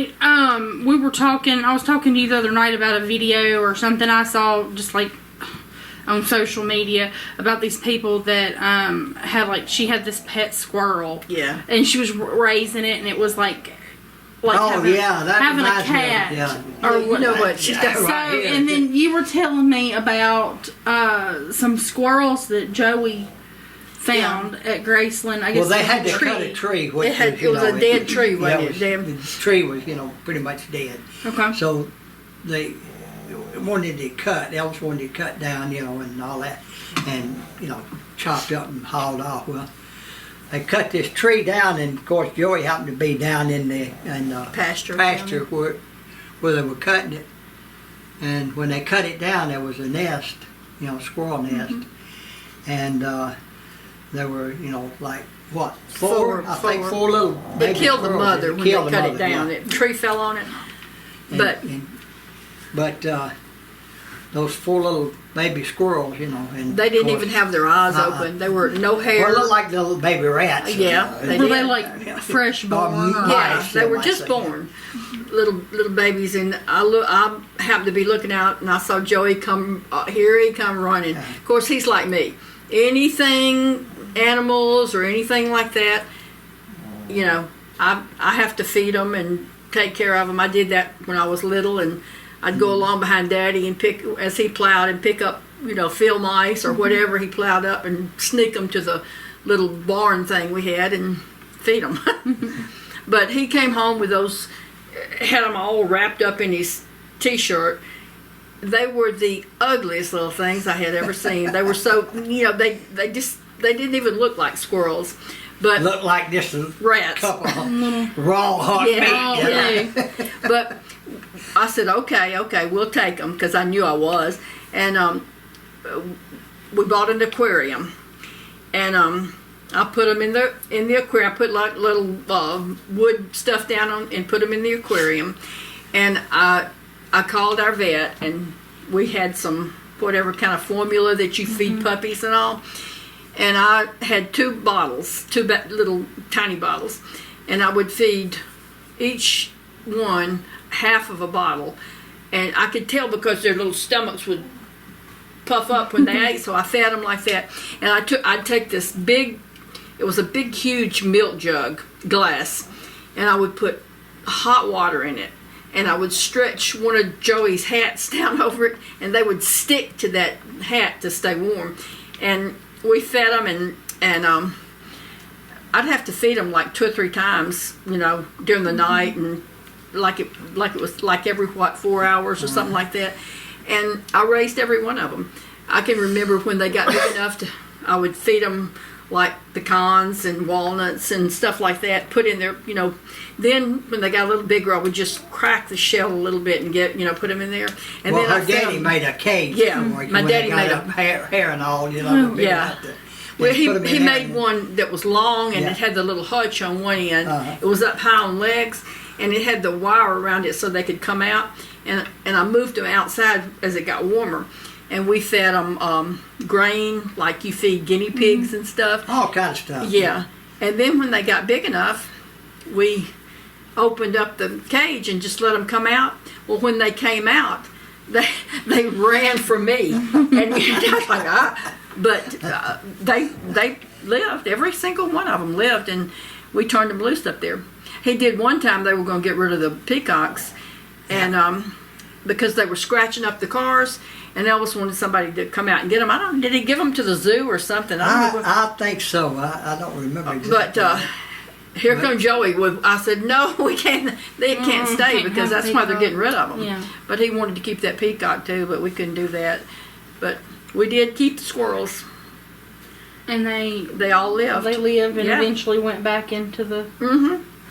night, we were talking, I was talking to you the other night about a video or something I saw just like on social media about these people that had like, she had this pet squirrel. Yeah. And she was raising it, and it was like having a cat. Or you know what? She's got so, and then you were telling me about some squirrels that Joey found at Graceland. I guess well, they had to cut a tree. It was a dead tree, wasn't it? The tree was, pretty much dead. Okay. So they wanted it cut. Elvis wanted it cut down, and all that, and chopped up and hauled off. Well, they cut this tree down, and of course Joey happened to be down in the pasture where they were cutting it. And when they cut it down, there was a nest, squirrel nest, and there were, like what, four little. They killed the mother when they cut it down. Yeah. The tree fell on it, but those 4 little baby squirrels, and they didn't even have their eyes open. They were no hair. Well, looked like little baby rats. Yeah, were they like fresh born? Yeah, they were just born, little babies. And I happened to be looking out, and I saw Joey come. Here he come running. Of course, he's like me. Anything, animals or anything like that, I have to feed them and take care of them. I did that when I was little, and I'd go along behind Daddy and pick, as he plowed, and pick up, field mice or whatever he plowed up, and sneak them to the little barn thing we had and feed them. But he came home with those, had them all wrapped up in his T-shirt. They were the ugliest little things I had ever seen. They were so, they didn't even look like squirrels. But looked like just a rats. Couple of raw hot meat. But I said, okay, we'll take them, because I knew I was. And we bought an aquarium, and I put them in the aquarium. I put like little wood stuff down on and put them in the aquarium, and I called our vet, and we had some whatever kind of formula that you feed puppies and all. And I had 2 bottles, 2 little tiny bottles, and I would feed each one half of a bottle. And I could tell because their little stomachs would puff up when they ate, so I fed them like that. And I'd take this big, it was a big, huge milk jug, glass, and I would put hot water in it. And I would stretch one of Joey's hats down over it, and they would stick to that hat to stay warm. And we fed them, and I'd have to feed them like 2 or 3 times, during the night, and like it was like every 4 hours or something like that. And I raised every one of them. I can remember when they got big enough I would feed them like pecans and walnuts and stuff like that. Put in there, Then when they got a little bigger, I would just crack the shell a little bit and get, put them in there. And well, then her daddy made a cage. Yeah, my daddy made a hair and all, Yeah. Well, he made one that was long, and it had the little hutch on one end. It was up high on legs, and it had the wire around it so they could come out. And I moved them outside as it got warmer. And we fed them grain, like you feed guinea pigs and stuff. All kinds of stuff. Yeah. And then when they got big enough, we opened up the cage and just let them come out. Well, when they came out, they ran from me. And I was like, But they lived. Every single one of them lived, and we turned them loose up there. He did one time, they were going to get rid of the peacocks, and because they were scratching up the cars, and Elvis wanted somebody to come out and get them. Did he give them to the zoo or something? I think so. I don't remember exactly. But here comes Joey. I said, no, we can't. They can't stay, because that's why they're getting rid of them. Yeah. But he wanted to keep that peacock too, but we couldn't do that. But we did keep the squirrels. And they all lived. They lived and eventually went back into the...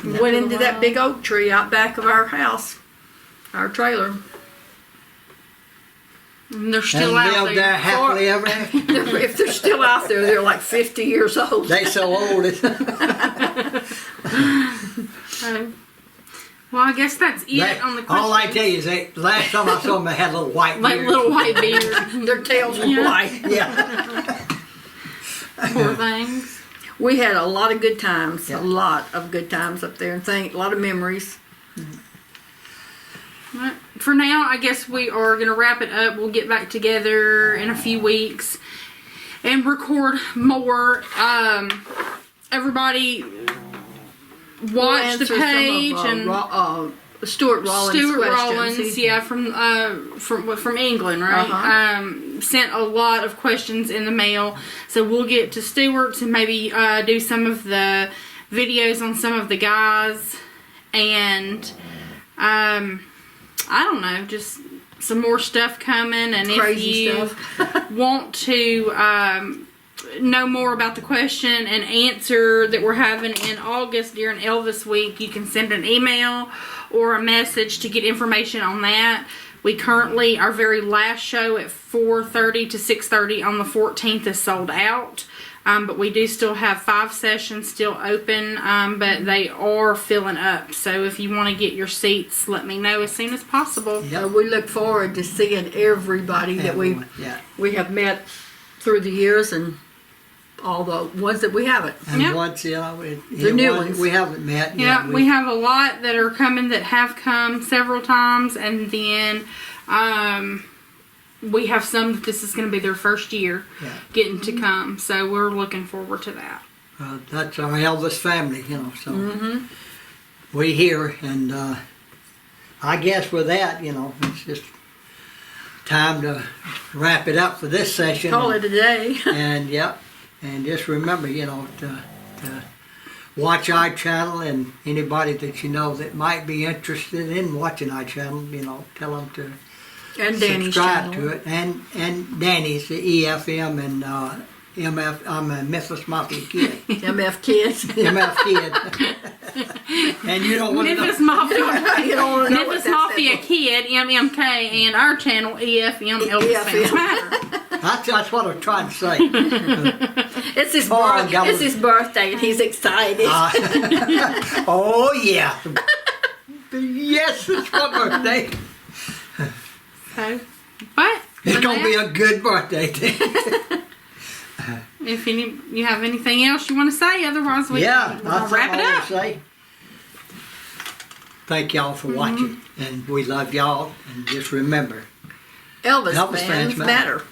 Went into that big oak tree out back of our house, our trailer. And they're still out there. There happily ever after. If they're still out there, they're like 50 years old. They so old. Well, I guess that's it on the question. All I tell you is last time I saw them, they had a little white beard. Like little white beard. Their tails were white. Yeah. Poor things. We had a lot of good times, a lot of good times up there, and a lot of memories. For now, I guess we are going to wrap it up. We'll get back together in a few weeks and record more. Everybody watch the page and Stuart Rollins. From England, right? Sent a lot of questions in the mail, so we'll get to Stuart's and maybe do some of the videos on some of the guys, and I don't know, just some more stuff coming. And Crazy if you want to know more about the question and answer that we're having in August during Elvis week, you can send an email or a message to get information on that. We currently, our very last show at 4:30 to 6:30 on the 14th is sold out. But we do still have 5 sessions still open, but they are filling up. So if you want to get your seats, let me know as soon as possible. We look forward to seeing everybody that we have met through the years, and all the ones that we haven't. And once, the new ones we haven't met. We have a lot that are coming that have come several times, and then we have some that this is going to be their first year getting to come. So we're looking forward to that. That's our Elvis family, so we here, and I guess with that, it's just time to wrap it up for this session. Call it a day. And just remember, to watch our channel, and anybody that you know that might be interested in watching our channel, tell them to subscribe to it. And Danny's, the EFM and MF, I'm a Memphis Mafia Kid. MF Kids. MF Kid. And you don't want to know. Memphis Mafia Kid, MMK, and our channel, EFM, Elvis Fans Matter. That's what I'm trying to say. It's his birthday, and he's excited. Oh, yeah. Yes, it's my birthday. So, but it's going to be a good birthday. If you have anything else you want to say, otherwise we can wrap it up. Say. Thank y'all for watching, and we love y'all, and just remember, Elvis fans matter.